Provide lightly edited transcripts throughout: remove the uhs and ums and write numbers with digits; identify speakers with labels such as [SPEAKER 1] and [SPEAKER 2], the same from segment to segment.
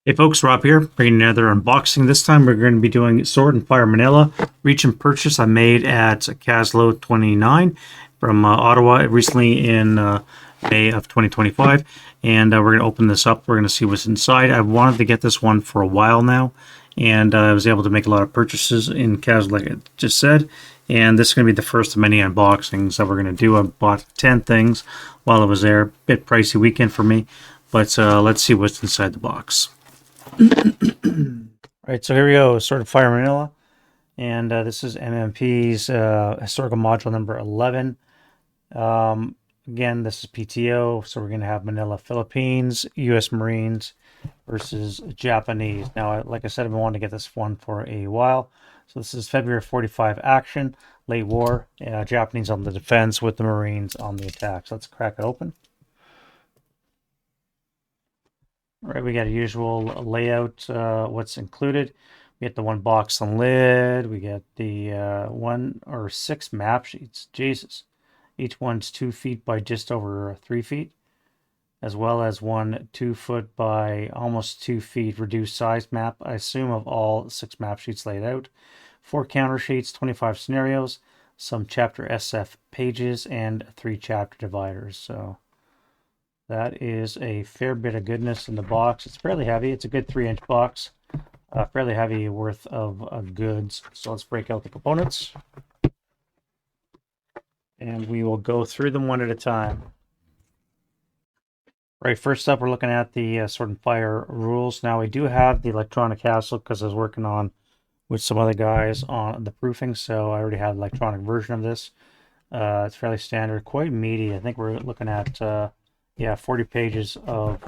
[SPEAKER 1] Hey folks, Rob here, bringing another unboxing. This time we're going to be doing Sword and Fire Manila, reach and purchase I made at HASL 29 from Ottawa recently in May of 2025. And we're going to open this up. We're going to see what's inside. I've wanted to get this one for a while now, and I was able to make a lot of purchases in HASL, like I just said. And this is going to be the first of many unboxings that we're going to do. I bought 10 things while I was there. Bit pricey weekend for me, but let's see what's inside the box. Right, so here we go, Sword of Fire Manila, and this is MMP's historical module number 11. Again, this is PTO, so we're going to have Manila, Philippines, U.S. Marines versus Japanese. Now, like I said, I've been wanting to get this one for a while. So this is February 45 action, late war, Japanese on the defense with the Marines on the attack. So let's crack it open. All right, we got a usual layout, what's included. We get the one box and lid. We get the 1 or 6 map sheets. Jesus. Each one's 2 feet by just over 3 feet, as well as one 2 foot by almost 2 feet reduced size map, I assume, of all 6 map sheets laid out. 4 counter sheets, 25 scenarios, some chapter SF pages, and 3 chapter dividers. So that is a fair bit of goodness in the box. It's fairly heavy. It's a good 3-inch box. Fairly heavy worth of goods. So let's break out the components. And we will go through them one at a time. Right, first up, we're looking at the Sword and Fire rules. Now, we do have the electronic HASL because I was working on with some other guys on the proofing, so I already have the electronic version of this. It's fairly standard, quite meaty. I think we're looking at 40 pages of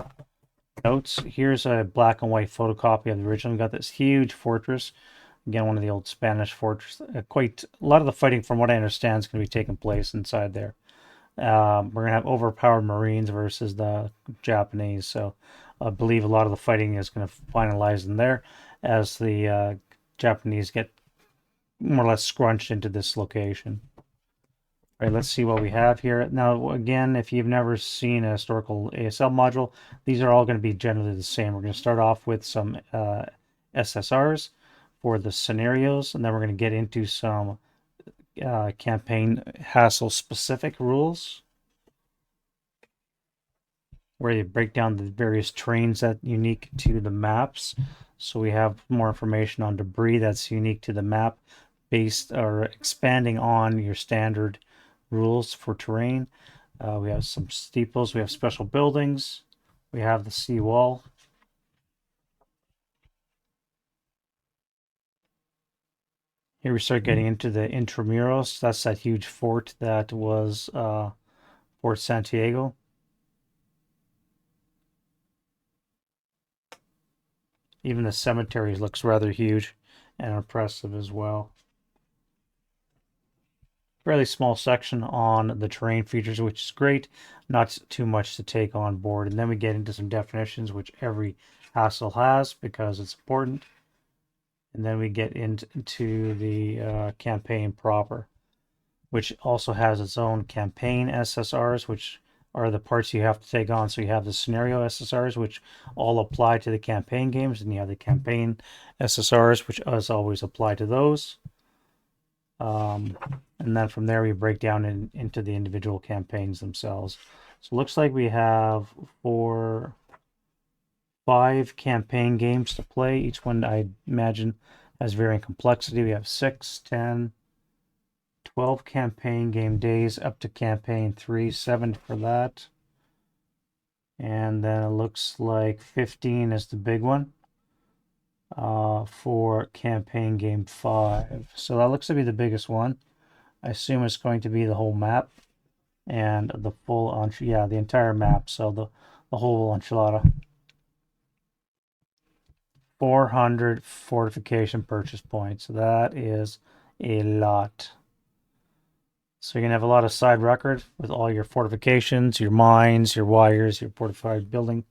[SPEAKER 1] notes. Here's a black and white photocopy of the original. We got this huge fortress. Again, one of the old Spanish fortress. Quite a lot of the fighting, from what I understand, is going to be taking place inside there. We're going to have overpowered Marines versus the Japanese. So I believe a lot of the fighting is going to finalize in there as the Japanese get more or less scrunched into this location. All right, let's see what we have here. Now, again, if you've never seen a historical ASL module, these are all going to be generally the same. We're going to start off with some SSRs for the scenarios, and then we're going to get into some campaign HASL specific rules where you break down the various terrains that unique to the maps. So we have more information on debris that's unique to the map, based or expanding on your standard rules for terrain. We have some steeples, we have special buildings, we have the seawall. Here we start getting into the intramuros. That's that huge fort that was Fort Santiago. Even the cemetery looks rather huge and impressive as well. Fairly small section on the terrain features, which is great. Not too much to take on board. And then we get into some definitions, which every HASL has because it's important. And then we get into the campaign proper, which also has its own campaign SSRs, which are the parts you have to take on. So you have the scenario SSRs, which all apply to the campaign games, and you have the campaign SSRs, which as always apply to those. And then from there we break down into the individual campaigns themselves. So it looks like we have 5 campaign games to play. Each one, I imagine, has varying complexity. We have 6, 10, 12 campaign game days up to campaign 3, 7 for that. And then it looks like 15 is the big one for campaign game 5. So that looks to be the biggest one. I assume it's going to be the whole map and the full the entire map. So the whole enchilada. 400 fortification purchase points. That is a lot. So you're going to have a lot of side record with all your fortifications, your mines, your wires, your fortified building,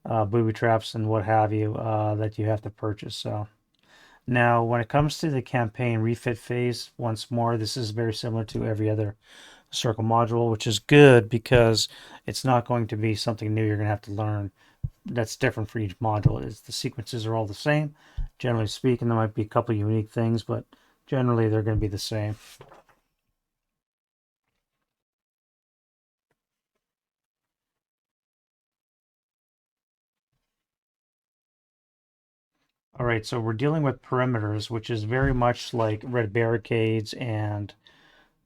[SPEAKER 1] booby traps, and what have you that you have to purchase. So now, when it comes to the campaign refit phase, once more, this is very similar to every other circle module, which is good because it's not going to be something new you're going to have to learn. that's different for each module. Is the sequences are all the same. Generally speaking, there might be a couple unique things, but generally they're going to be the same. All right, so we're dealing with perimeters, which is very much like red barricades and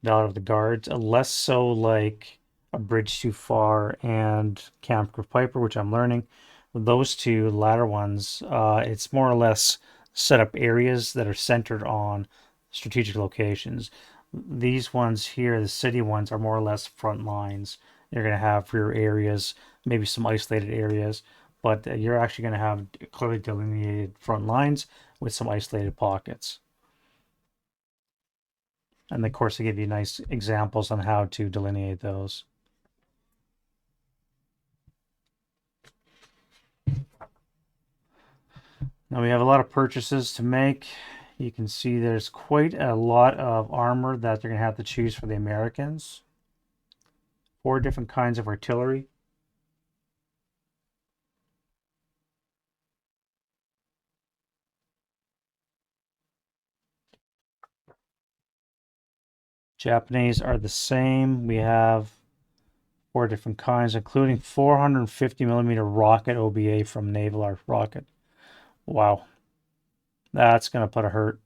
[SPEAKER 1] Valor of the Guards, less so like a Bridge Too Far and Camp Piper, which I'm learning. Those two latter ones, it's more or less set up areas that are centered on strategic locations. These ones here, the city ones, are more or less front lines. You're going to have rear areas, maybe some isolated areas, but you're actually going to have clearly delineated front lines with some isolated pockets. And of course, they give you nice examples on how to delineate those. Now we have a lot of purchases to make. You can see there's quite a lot of armor that they're going to have to choose for the Americans. 4 different kinds of artillery. Japanese are the same. We have 4 different kinds, including 450 millimeter rocket OBA from Naval Art Rocket. Wow. That's going to put a hurt.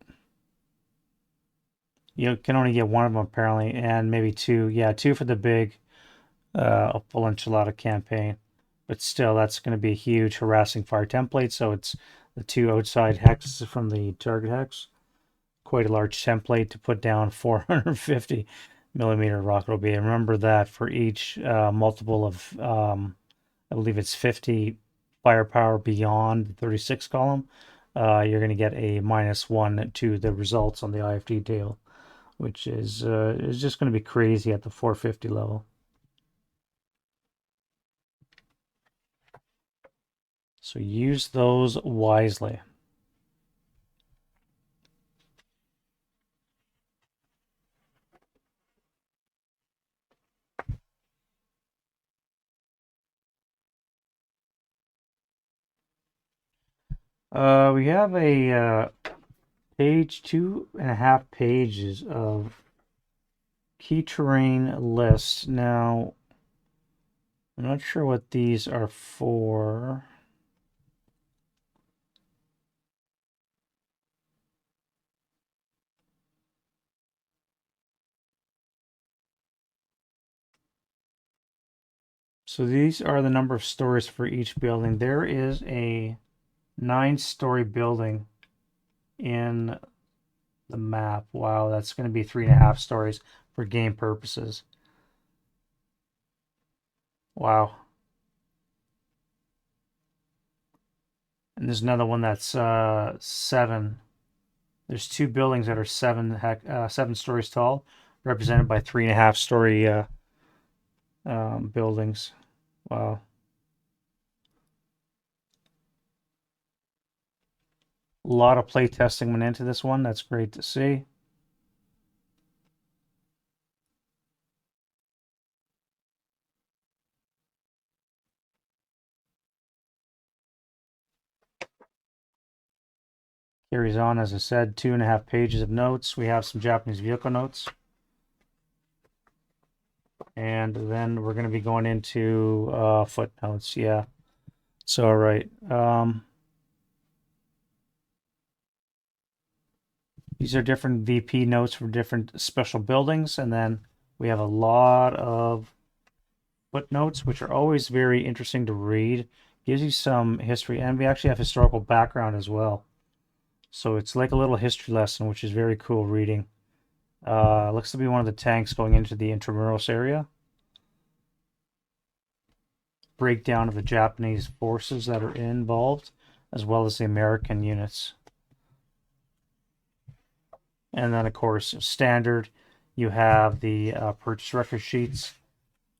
[SPEAKER 1] You can only get one of them apparently, and maybe 2. Yeah, 2 for the big full enchilada campaign. But still, that's going to be a huge harassing fire template. So it's the 2 outside hexes from the target hex. Quite a large template to put down 450 millimeter rocket OBA. Remember that for each multiple of, I believe it's 50 firepower beyond the 36 column, you're going to get a -1 to the results on the IFD table, which is just going to be crazy at the 450 level. So use those wisely. We have a page, 2.5 pages of key terrain lists. Now, I'm not sure what these are for. So these are the number of stories for each building. There is a 9-story building in the map. Wow, that's going to be 3.5 stories for game purposes. Wow. And there's another one that's 7. There's 2 buildings that are 7 stories tall, represented by 3.5-story buildings. Wow. A lot of play testing went into this one. That's great to see. Carries on, as I said, 2.5 pages of notes. We have some Japanese vehicle notes. And then we're going to be going into footnotes. Yeah. So, all right. These are different VP notes for different special buildings. And then we have a lot of footnotes, which are always very interesting to read. Gives you some history. And we actually have historical background as well. So it's like a little history lesson, which is very cool reading. Looks to be one of the tanks going into the Intramuros area. Breakdown of the Japanese forces that are involved, as well as the American units. And then, of course, standard, you have the purchase record sheets.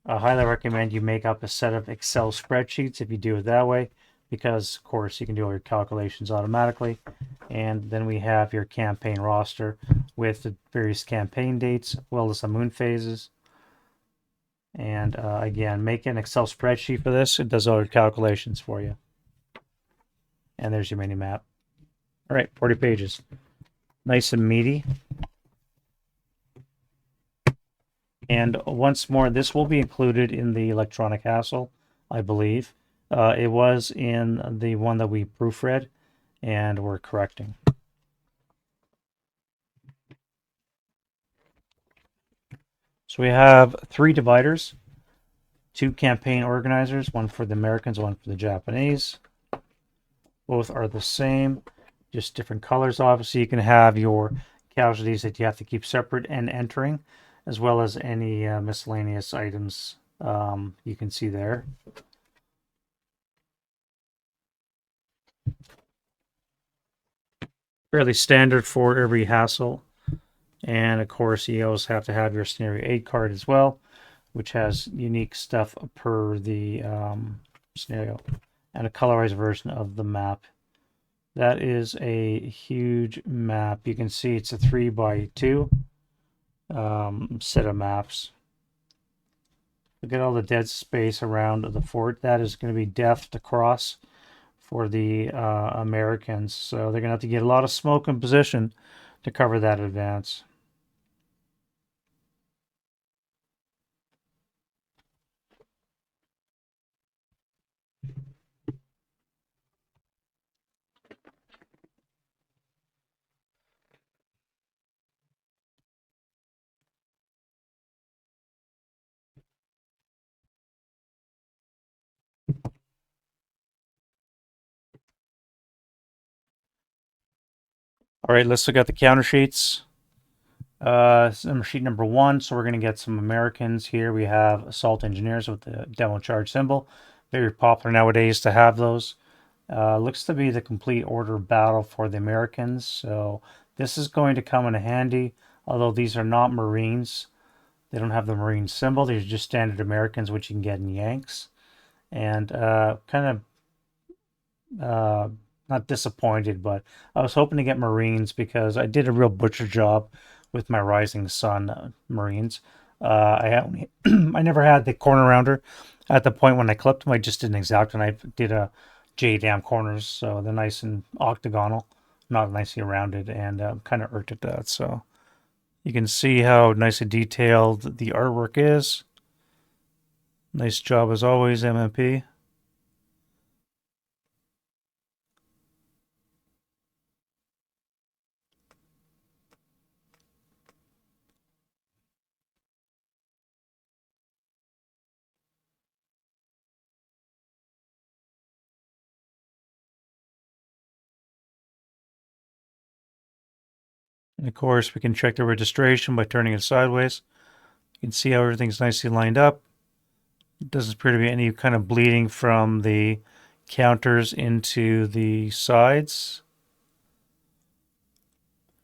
[SPEAKER 1] I highly recommend you make up a set of Excel spreadsheets if you do it that way, because, of course, you can do all your calculations automatically. And then we have your campaign roster with the various campaign dates, as well as the moon phases. And again, make an Excel spreadsheet for this. It does all your calculations for you. And there's your mini map. All right, 40 pages. Nice and meaty. And once more, this will be included in the electronic HASL, I believe. It was in the one that we proofread and we're correcting. So we have 3 dividers, 2 campaign organizers, one for the Americans, one for the Japanese. Both are the same, just different colors. Obviously, you can have your casualties that you have to keep separate and entering, as well as any miscellaneous items you can see there. Fairly standard for every HASL. And of course, you always have to have your scenario aid card as well, which has unique stuff per the scenario, and a colorized version of the map. That is a huge map. You can see it's a 3x2 set of maps. Look at all the dead space around the fort. That is going to be death to cross for the Americans. So they're going to have to get a lot of smoke and position to cover that advance. All right, let's look at the counter sheets. Sheet number 1. So we're going to get some Americans here. We have assault engineers with the demo charge symbol. Very popular nowadays to have those. Looks to be the complete order of battle for the Americans. So this is going to come in handy. Although these are not Marines. They don't have the Marine symbol. These are just standard Americans, which you can get in Yanks. And kind of not disappointed, but I was hoping to get Marines because I did a real butcher job with my Rising Sun Marines. I never had the corner rounder at the point when I clipped them. I just did an exact, and I did a J-dam corners, so they're nice and octagonal, not nicely rounded, and kind of irked at that. So you can see how nicely detailed the artwork is. Nice job as always, MMP. And of course, we can check the registration by turning it sideways. You can see how everything's nicely lined up. It doesn't appear to be any kind of bleeding from the counters into the sides.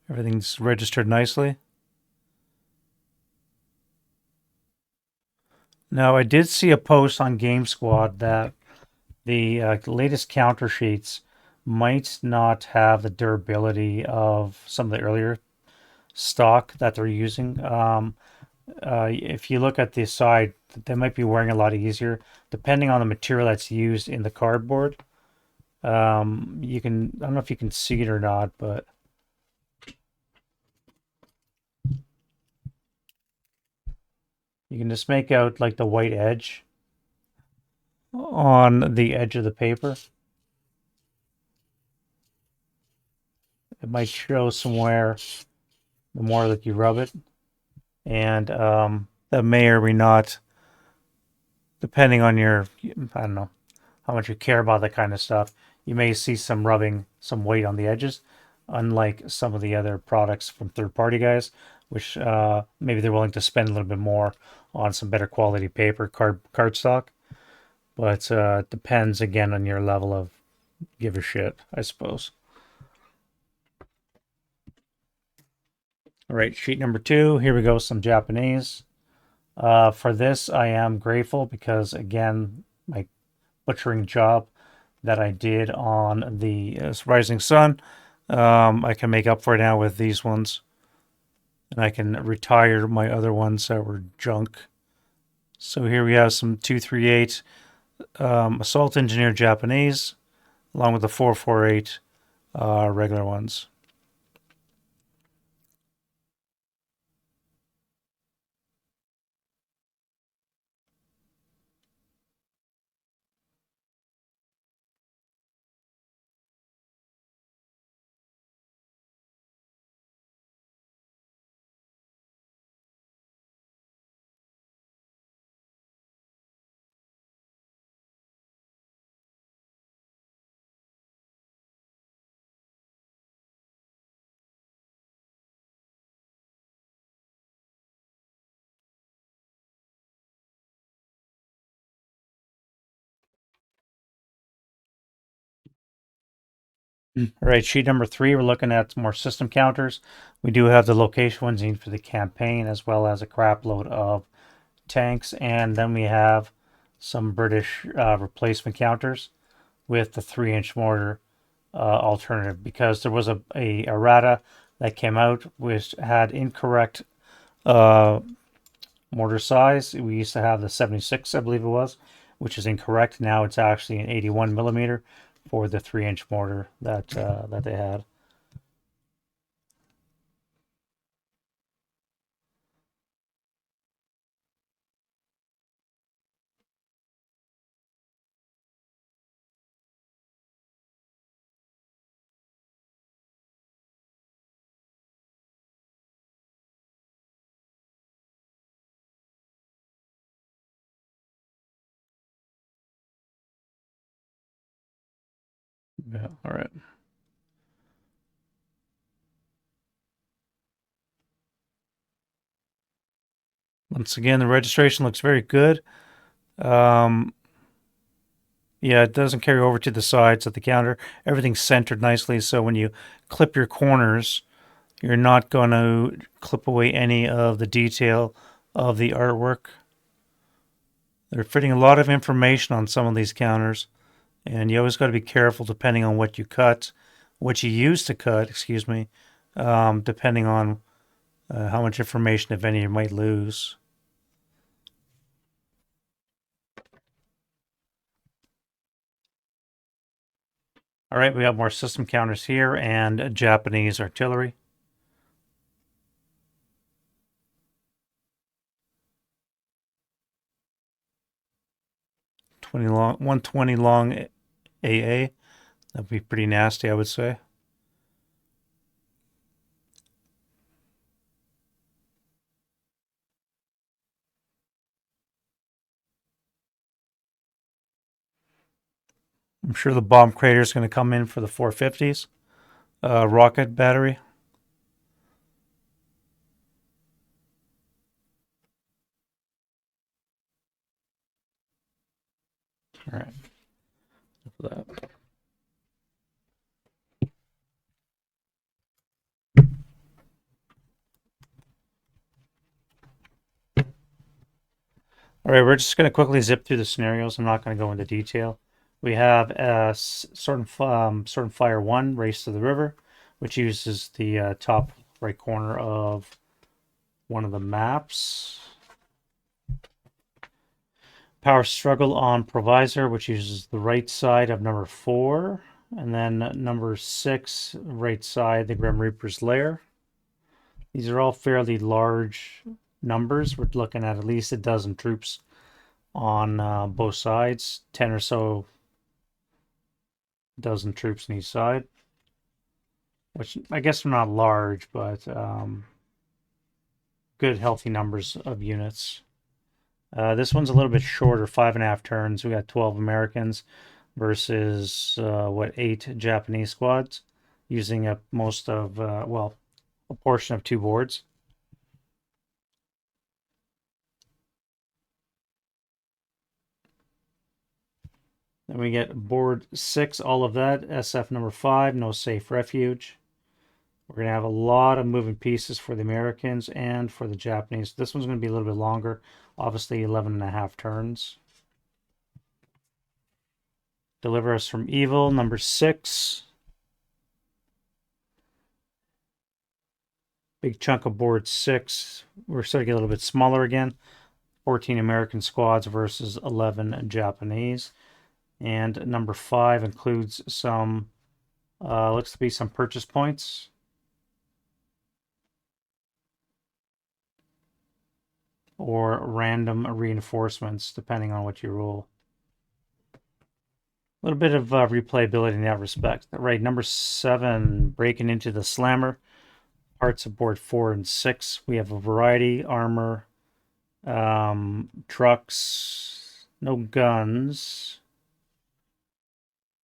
[SPEAKER 1] Everything's registered nicely. Now, I did see a post on Game Squad that the latest counter sheets might not have the durability of some of the earlier stock that they're using. If you look at the side, they might be wearing a lot easier, depending on the material that's used in the cardboard. You can, I don't know if you can see it or not, but you can just make out like the white edge on the edge of the paper. It might show somewhere the more that you rub it, and that may or may not, depending on your, I don't know, how much you care about that kind of stuff. You may see some rubbing, some weight on the edges, unlike some of the other products from third-party guys, which maybe they're willing to spend a little bit more on some better quality paper cardstock. But it depends again on your level of give a shit, I suppose. All right, sheet number 2. Here we go, some Japanese. For this, I am grateful because, again, my butchering job that I did on the Rising Sun, I can make up for it now with these ones. And I can retire my other ones that were junk. So here we have some 238 Assault Engineer Japanese. along with the 448 regular ones. All right, sheet number 3, we're looking at more system counters. We do have the location ones needed for the campaign, as well as a crap load of tanks, and then we have some British replacement counters with the 3-inch mortar alternative, because there was a errata that came out which had incorrect uh, mortar size. We used to have the 76, I believe it was, which is incorrect. Now it's actually an 81 millimeter for the 3-inch mortar that they had. Yeah, all right. Once again, the registration looks very good. Um, yeah, it doesn't carry over to the sides of the counter. Everything's centered nicely, so when you clip your corners, you're not going to clip away any of the detail of the artwork. They're fitting a lot of information on some of these counters, and you always got to be careful depending on what you cut, what you use to cut, excuse me, depending on how much information, if any, you might lose. All right, we have more system counters here and Japanese artillery. 20 long, 120 long AA. That'd be pretty nasty, I would say. I'm sure the bomb crater is going to come in for the 450s. Rocket battery. All right, for that. All right, we're just going to quickly zip through the scenarios. I'm not going to go into detail. We have certain fire one, race to the river, which uses the top right corner of one of the maps. Power struggle on provisor, which uses the right side of number 4, and then number 6, right side, the Grim Reaper's lair. These are all fairly large numbers. We're looking at least a dozen troops on both sides, 10 or so dozen troops on each side, which I guess are not large, but good, healthy numbers of units. This one's a little bit shorter, 5.5 turns. We got 12 Americans versus 8 Japanese squads, using up most of a portion of 2 boards. Then we get board 6, all of that. SF number 5, no safe refuge. We're going to have a lot of moving pieces for the Americans and for the Japanese. This one's going to be a little bit longer, obviously 11.5 turns. Deliver Us from Evil, number 6. Big chunk of board 6. We're starting to get a little bit smaller again. 14 American squads versus 11 Japanese. And number 5 includes some, looks to be some purchase points. Or random reinforcements, depending on what you roll. A little bit of replayability in that respect. Right, number 7, breaking into the slammer. Parts of board 4 and 6. We have a variety, armor, trucks, no guns.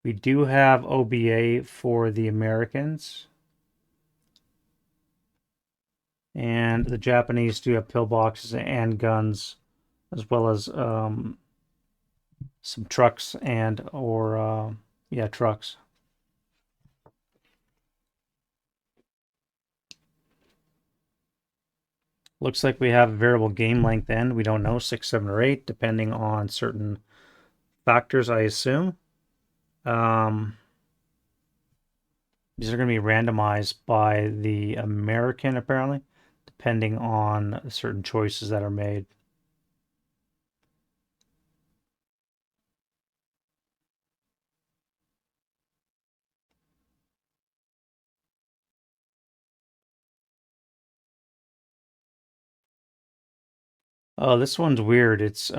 [SPEAKER 1] We do have OBA for the Americans. And the Japanese do have pillboxes and guns, as well as some trucks yeah, trucks. Looks like we have a variable game length end. We don't know, 6, 7, or 8, depending on certain factors, I assume. These are going to be randomized by the American, apparently, depending on certain choices that are made. Oh, this one's weird. It's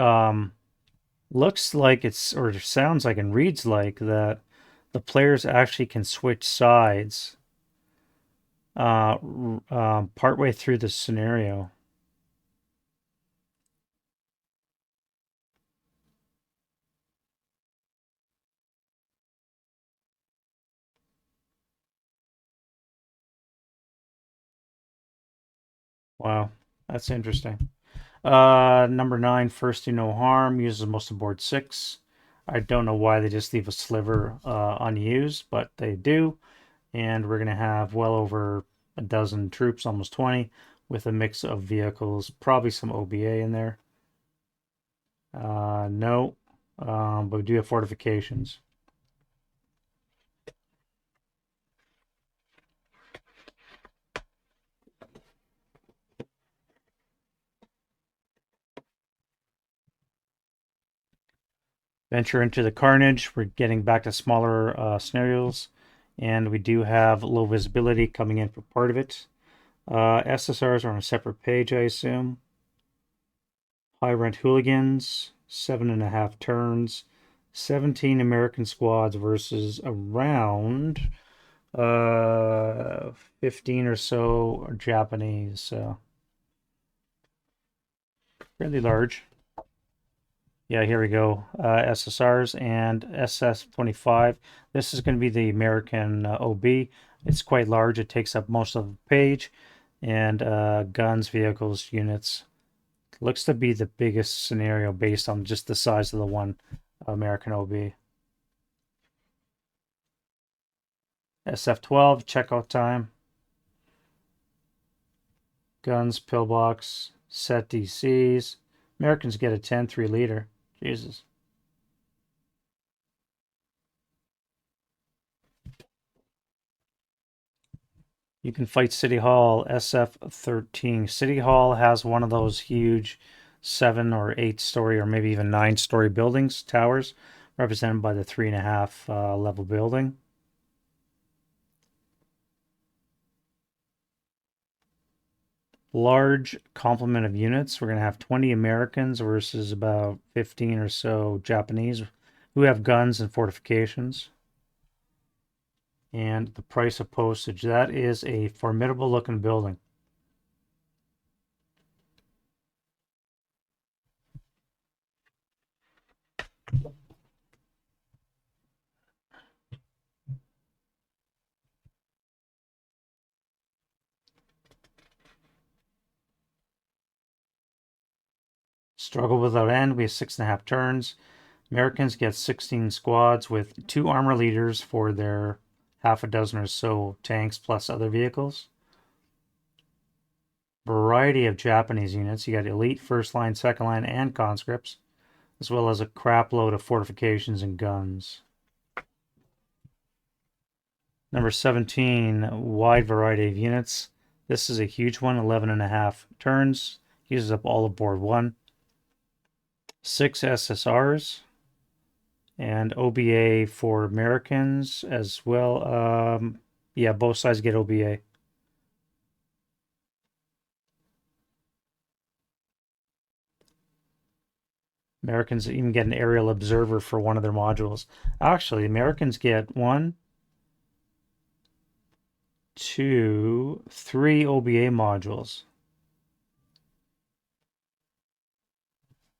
[SPEAKER 1] looks like it's, or sounds like and reads like that the players actually can switch sides partway through the scenario. Wow, that's interesting. Number 9, first do no harm, uses most of board 6. I don't know why they just leave a sliver unused, but they do. And we're going to have well over a dozen troops, almost 20, with a mix of vehicles, probably some OBA in there. No, but we do have fortifications. Venture into the carnage. We're getting back to smaller scenarios, and we do have low visibility coming in for part of it. SSRs are on a separate page, I assume. High rent hooligans, 7.5 turns, 17 American squads versus around 15 or so Japanese. So fairly large. Yeah, here we go. SSRs and SS-25. This is going to be the American OB. It's quite large. It takes up most of the page. And guns, vehicles, units. Looks to be the biggest scenario based on just the size of the one American OB. SF-12, checkout time. Guns, pillbox, set DCs. Americans get a 10, 3 liter. Jesus. You can fight City Hall, SF-13. City Hall has one of those huge 7 or 8 story or maybe even 9 story buildings, towers, represented by the 3.5 level building. Large complement of units. We're going to have 20 Americans versus about 15 or so Japanese who have guns and fortifications. And the price of postage. That is a formidable looking building. Struggle without end. We have 6.5 turns. Americans get 16 squads with 2 armor leaders for their half a dozen or so tanks plus other vehicles. Variety of Japanese units. You got elite, first line, second line, and conscripts, as well as a crap load of fortifications and guns. Number 17, wide variety of units. This is a huge one, 11.5 turns. Uses up all of board 1. 6 SSRs. and OBA for Americans as well. Yeah, both sides get OBA. Americans even get an aerial observer for one of their modules. Actually, Americans get one, two, three OBA modules.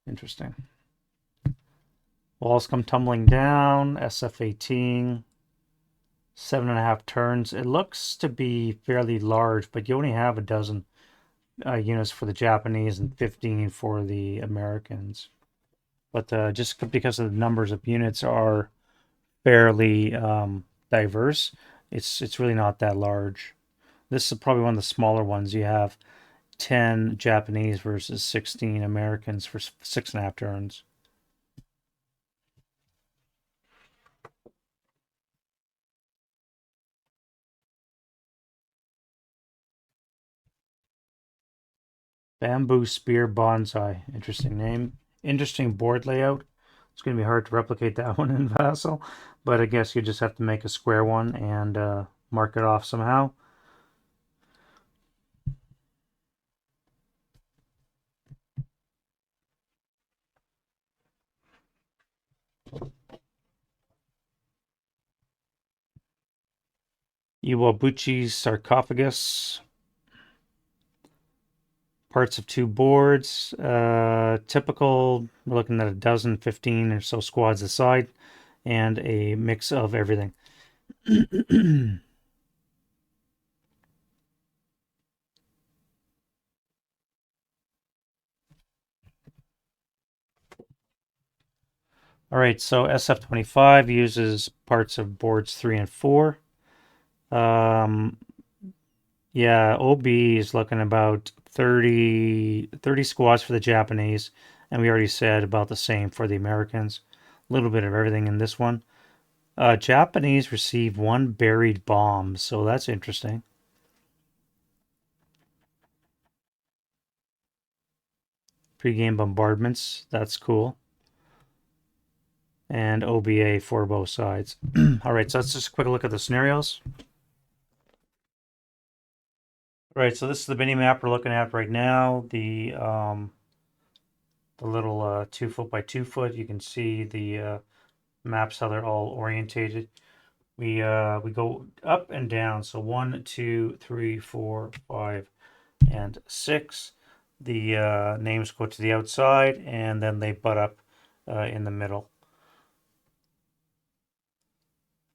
[SPEAKER 1] Interesting. Walls come tumbling down. SF-18, 7.5 turns. It looks to be fairly large, but you only have a dozen units for the Japanese and 15 for the Americans. But just because of the numbers of units are fairly diverse, it's really not that large. This is probably one of the smaller ones. You have 10 Japanese versus 16 Americans for 6.5 turns. Bamboo Spear Bonsai. Interesting name. Interesting board layout. It's going to be hard to replicate that one in Vassal, but I guess you just have to make a square one and mark it off somehow. Iwabuchi's sarcophagus. Parts of two boards. Typical, we're looking at a dozen, 15 or so squads aside, and a mix of everything. All right, so SF-25 uses parts of boards 3 and 4. Yeah, OB is looking about 30 squads for the Japanese, and we already said about the same for the Americans. A little bit of everything in this one. Japanese receive one buried bomb, so that's interesting. Pre-game bombardments, that's cool. And OBA for both sides. All right, so let's just a quick look at the scenarios. All right, so this is the mini map we're looking at right now. The little 2 foot by 2 foot. You can see the maps how they're all orientated. We go up and down. So 1, 2, 3, 4, 5, and 6. The names go to the outside, and then they butt up in the middle.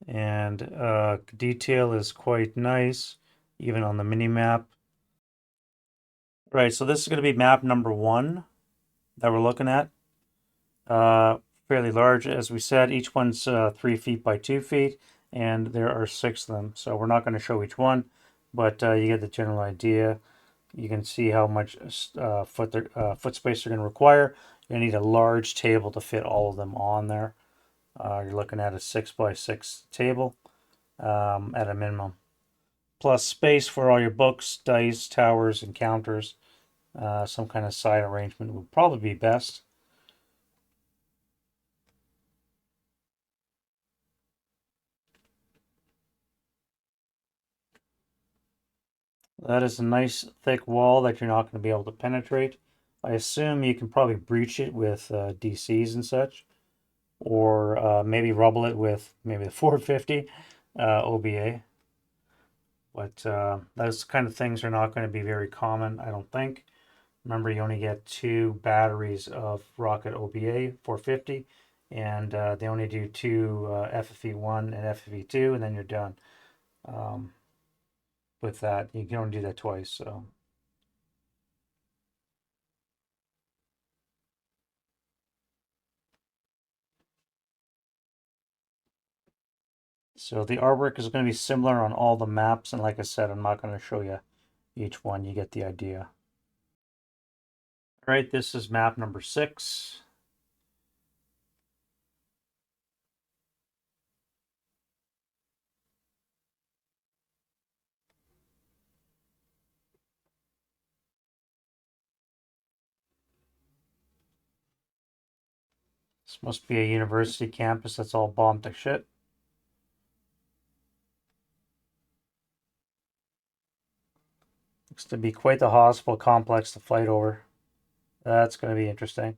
[SPEAKER 1] And detail is quite nice, even on the mini map. Right, so this is going to be map number 1 that we're looking at. Fairly large, as we said. Each one's 3 feet by 2 feet, and there are 6 of them. So we're not going to show each one, but you get the general idea. You can see how much foot space they're going to require. You're going to need a large table to fit all of them on there. You're looking at a 6 by 6 table at a minimum. Plus space for all your books, dice, towers, and counters. Some kind of side arrangement would probably be best. That is a nice thick wall that you're not going to be able to penetrate. I assume you can probably breach it with DCs and such, or maybe rubble it with maybe the 450 OBA. But those kind of things are not going to be very common, I don't think. Remember, you only get 2 batteries of rocket OBA 450, and they only do 2 FFE1 and FFE2, and then you're done with that. You can only do that twice, so. So the artwork is going to be similar on all the maps, and like I said, I'm not going to show you each one. You get the idea. All right, this is map number 6. This must be a university campus that's all bombed to shit. Looks to be quite the hospital complex to fight over. That's going to be interesting.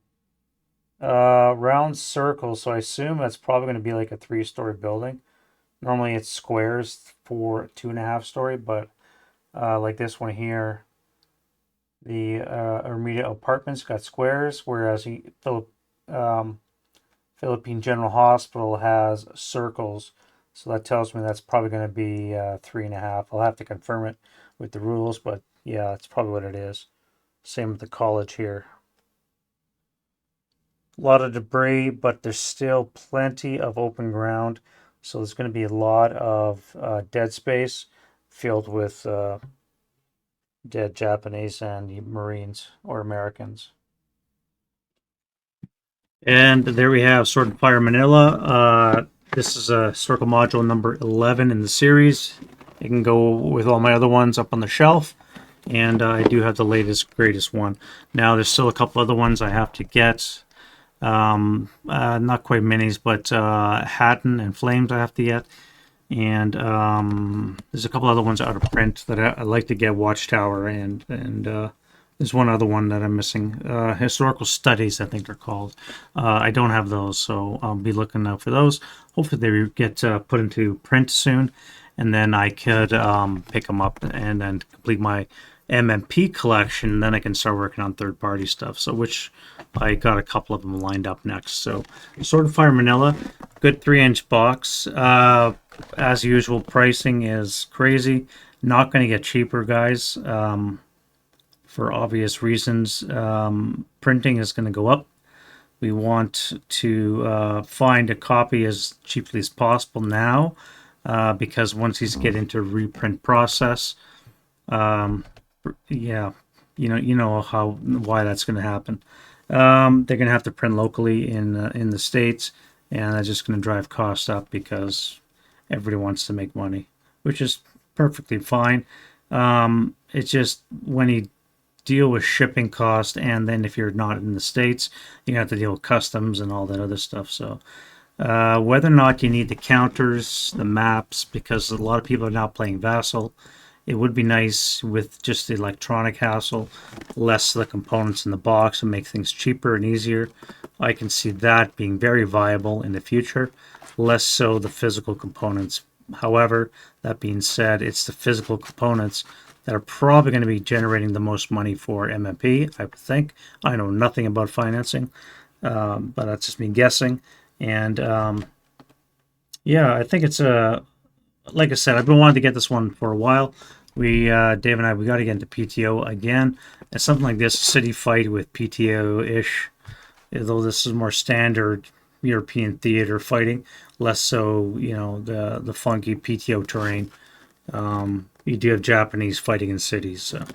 [SPEAKER 1] Round circle, so I assume that's probably going to be like a 3-story building. Normally it's squares for 2.5-story, but like this one here, the Ermita Apartments got squares, whereas Philippine General Hospital has circles. So that tells me that's probably going to be 3.5. I'll have to confirm it with the rules, but yeah, that's probably what it is. Same with the college here. A lot of debris, but there's still plenty of open ground. So there's going to be a lot of dead space filled with dead Japanese and Marines or Americans. And there we have Sword and Fire Manila. This is a historical module number 11 in the series. It can go with all my other ones up on the shelf. And I do have the latest, greatest one. Now, there's still a couple other ones I have to get. Not quite minis, but Hatton and Flames I have to get. And there's a couple other ones out of print that I'd like to get, Watchtower, and there's one other one that I'm missing. Historical Studies, I think they're called. I don't have those, so I'll be looking out for those. Hopefully they get put into print soon, and then I could pick them up and then complete my MMP collection. Then I can start working on third-party stuff, so which I got a couple of them lined up next. So Sword and Fire Manila, good 3-inch box. As usual, pricing is crazy. Not going to get cheaper, guys, for obvious reasons. Printing is going to go up. We want to find a copy as cheaply as possible now, because once these get into reprint process, yeah, you know why that's going to happen. They're going to have to print locally in the States, and that's just going to drive costs up because everybody wants to make money, which is perfectly fine. It's just when you deal with shipping cost, and then if you're not in the States, you have to deal with customs and all that other stuff. So whether or not you need the counters, the maps, because a lot of people are now playing Vassal, it would be nice with just the electronic HASL, less of the components in the box, and make things cheaper and easier. I can see that being very viable in the future, less so the physical components. However, that being said, it's the physical components that are probably going to be generating the most money for MMP, I would think. I know nothing about financing, but that's just me guessing. And yeah, I think it's like I said, I've been wanting to get this one for a while. Dave and I, we got to get into PTO again. And something like this, city fight with PTO-ish, though this is more standard European theater fighting, less so, the funky PTO terrain. You do have Japanese fighting in cities. So,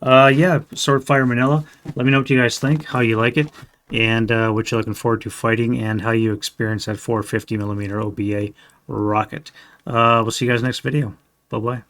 [SPEAKER 1] yeah, Sword Fire Manila. Let me know what you guys think, how you like it, and what you're looking forward to fighting, and how you experience that 450mm OBA rocket. We'll see you guys next video. Bye-bye.